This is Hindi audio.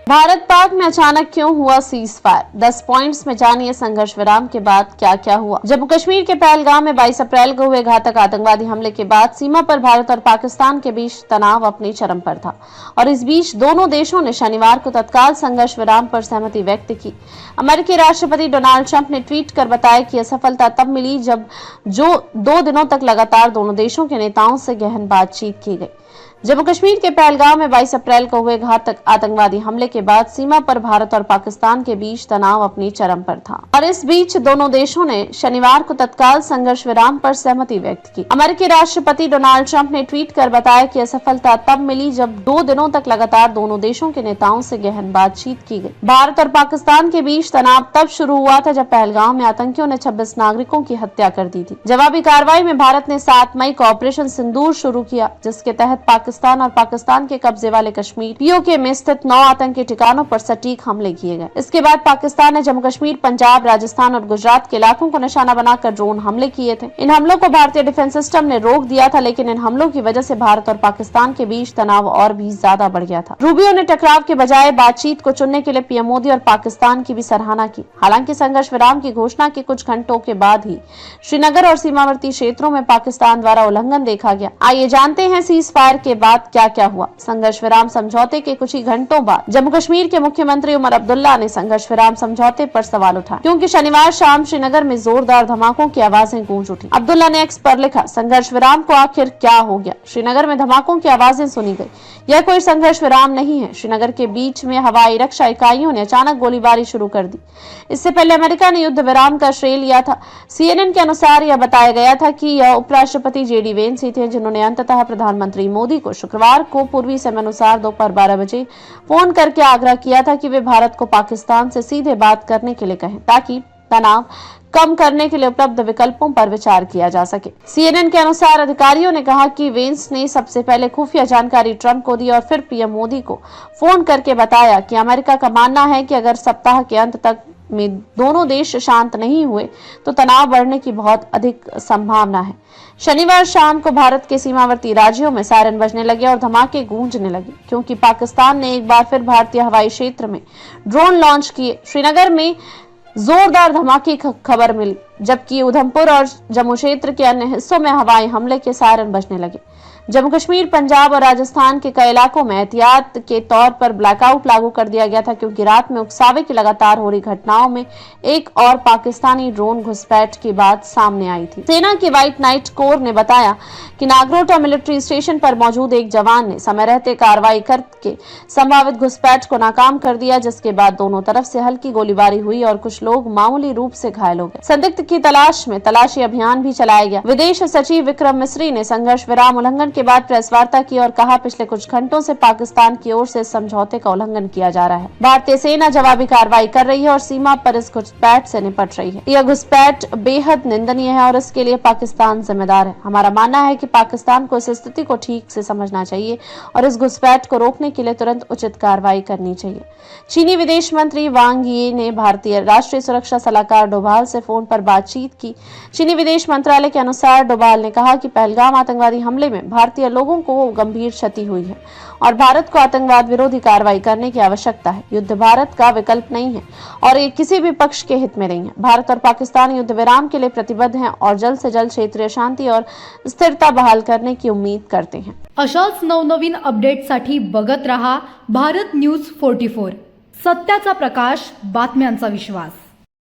भारत पाक में अचानक क्यों हुआ सीज फायर? 10 पॉइंट्स में जानिए संघर्ष विराम के बाद क्या क्या हुआ। जम्मू कश्मीर के पहलगाम में 22 अप्रैल को हुए घातक आतंकवादी हमले के बाद सीमा पर भारत और पाकिस्तान के बीच तनाव अपनी चरम पर था और इस बीच दोनों देशों ने शनिवार को तत्काल संघर्ष विराम पर सहमति व्यक्त की। अमेरिकी राष्ट्रपति डोनाल्ड ट्रंप ने ट्वीट कर बताया कि यह सफलता तब मिली जब 2 दिनों तक लगातार दोनों देशों के नेताओं से गहन बातचीत की गई। जम्मू कश्मीर के पहलगाम में 22 अप्रैल को हुए घातक आतंकवादी हमले के बाद सीमा पर भारत और पाकिस्तान के बीच तनाव अपनी चरम पर था और इस बीच दोनों देशों ने शनिवार को तत्काल संघर्ष विराम पर सहमति व्यक्त की। अमेरिकी राष्ट्रपति डोनाल्ड ट्रंप ने ट्वीट कर बताया कि यह सफलता तब मिली जब 2 दिनों तक लगातार दोनों देशों के नेताओं से गहन बातचीत की गई। भारत और पाकिस्तान के बीच तनाव तब शुरू हुआ था जब पहलगाम में आतंकियों ने 26 नागरिकों की हत्या कर दी थी। जवाबी कार्रवाई में भारत ने 7 मई को ऑपरेशन सिंदूर शुरू किया, जिसके तहत पाकिस्तान के कब्जे वाले कश्मीर पीओके में स्थित 9 आतंकी ठिकानों पर सटीक हमले किए गए। इसके बाद पाकिस्तान ने जम्मू कश्मीर, पंजाब, राजस्थान और गुजरात के इलाकों को निशाना बनाकर ड्रोन हमले किए थे। इन हमलों को भारतीय डिफेंस सिस्टम ने रोक दिया था, लेकिन इन हमलों की वजह से भारत और पाकिस्तान के बीच तनाव और भी ज्यादा बढ़ गया था। रूबियो ने टकराव के बजाय बातचीत को चुनने के लिए पीएम मोदी और पाकिस्तान की भी सराहना की। हालांकि संघर्ष विराम की घोषणा के कुछ घंटों के बाद ही श्रीनगर और सीमावर्ती क्षेत्रों में पाकिस्तान द्वारा उल्लंघन देखा गया। आइए जानते हैं सीज फायर के बाद क्या क्या हुआ। संघर्ष विराम समझौते के कुछ ही घंटों बाद जम्मू कश्मीर के मुख्यमंत्री उमर अब्दुल्ला ने संघर्ष विराम समझौते पर सवाल उठाए, क्योंकि शनिवार शाम श्रीनगर में जोरदार धमाकों की आवाजें गूंज उठी। अब्दुल्ला ने एक्स पर लिखा, संघर्ष विराम को आखिर क्या हो गया? श्रीनगर में धमाकों की आवाजें सुनी गई। यह कोई संघर्ष विराम नहीं है। श्रीनगर के बीच में हवाई रक्षा इकाइयों ने अचानक गोलीबारी शुरू कर दी। इससे पहले अमेरिका ने युद्ध विराम का श्रेय लिया था। CNN के अनुसार यह बताया गया था कि यह उपराष्ट्रपति JD वेंस ही थे, जिन्होंने अंततः प्रधानमंत्री मोदी को शुक्रवार को पूर्वी समय अनुसार दोपहर 12 बजे फोन करके आग्रह किया था कि वे भारत को पाकिस्तान से सीधे बात करने के लिए कहें, ताकि तनाव कम करने के लिए उपलब्ध विकल्पों पर विचार किया जा सके। CNN के अनुसार अधिकारियों ने कहा कि वेंस ने सबसे पहले खुफिया जानकारी ट्रंप को दी और फिर पीएम मोदी को फोन करके बताया कि अमेरिका का मानना है कि अगर सप्ताह के अंत तक में दोनों देश शांत नहीं हुए तो तनाव बढ़ने की बहुत अधिक संभावना है। शनिवार शाम को भारत के सीमावर्ती राज्यों में सायरन बजने लगे और धमाके गूंजने लगे, क्योंकि पाकिस्तान ने एक बार फिर भारतीय हवाई क्षेत्र में ड्रोन लॉन्च किए। श्रीनगर में जोरदार धमाके की खबर मिली, जबकि उधमपुर और जम्मू क्षेत्र के अन्य हिस्सों में हवाई हमले के सायरन बजने लगे। जम्मू कश्मीर, पंजाब और राजस्थान के कई इलाकों में एहतियात के तौर पर ब्लैकआउट लागू कर दिया गया था, क्योंकि रात में उकसावे की लगातार हो रही घटनाओं में एक और पाकिस्तानी ड्रोन घुसपैठ की बात सामने आई थी। सेना की व्हाइट नाइट कोर ने बताया कि नागरोटा मिलिट्री स्टेशन पर मौजूद एक जवान ने समय रहते कार्रवाई करके संभावित घुसपैठ को नाकाम कर दिया, जिसके बाद दोनों तरफ से हल्की गोलीबारी हुई और कुछ लोग मामूली रूप से घायल हो गए। संदिग्ध की तलाश में तलाशी अभियान भी चलाया गया। विदेश सचिव विक्रम मिस्री ने संघर्ष विराम उल्लंघन के बाद प्रेस वार्ता की और कहा, पिछले कुछ घंटों से पाकिस्तान की ओर से समझौते का उल्लंघन किया जा रहा है। भारतीय सेना जवाबी कार्रवाई कर रही है और सीमा पर इस घुसपैठ से निपट रही है। यह घुसपैठ बेहद निंदनीय है और इसके लिए पाकिस्तान जिम्मेदार है। हमारा मानना है कि पाकिस्तान को इस स्थिति को ठीक से समझना चाहिए और इस घुसपैठ को रोकने के लिए तुरंत उचित कार्रवाई करनी चाहिए। चीनी विदेश मंत्री वांग यी ने भारतीय राष्ट्रीय सुरक्षा सलाहकार डोभाल से फोन पर बातचीत की। चीनी विदेश मंत्रालय के अनुसार डोभाल ने कहा कि पहलगाम आतंकवादी हमले में भारतीय लोगों को गंभीर क्षति हुई है और भारत को आतंकवाद विरोधी कार्रवाई करने की आवश्यकता है। युद्ध भारत का विकल्प नहीं है और ये किसी भी पक्ष के हित में नहीं है। भारत और पाकिस्तान युद्ध विराम के लिए प्रतिबद्ध हैं और जल्द से जल्द क्षेत्रीय शांति और स्थिरता बहाल करने की उम्मीद करते हैं। अशाच नवनवीन अपडेटसाठी बघत रहा भारत न्यूज 44, सत्याचा प्रकाश, बातम्यांचा विश्वास।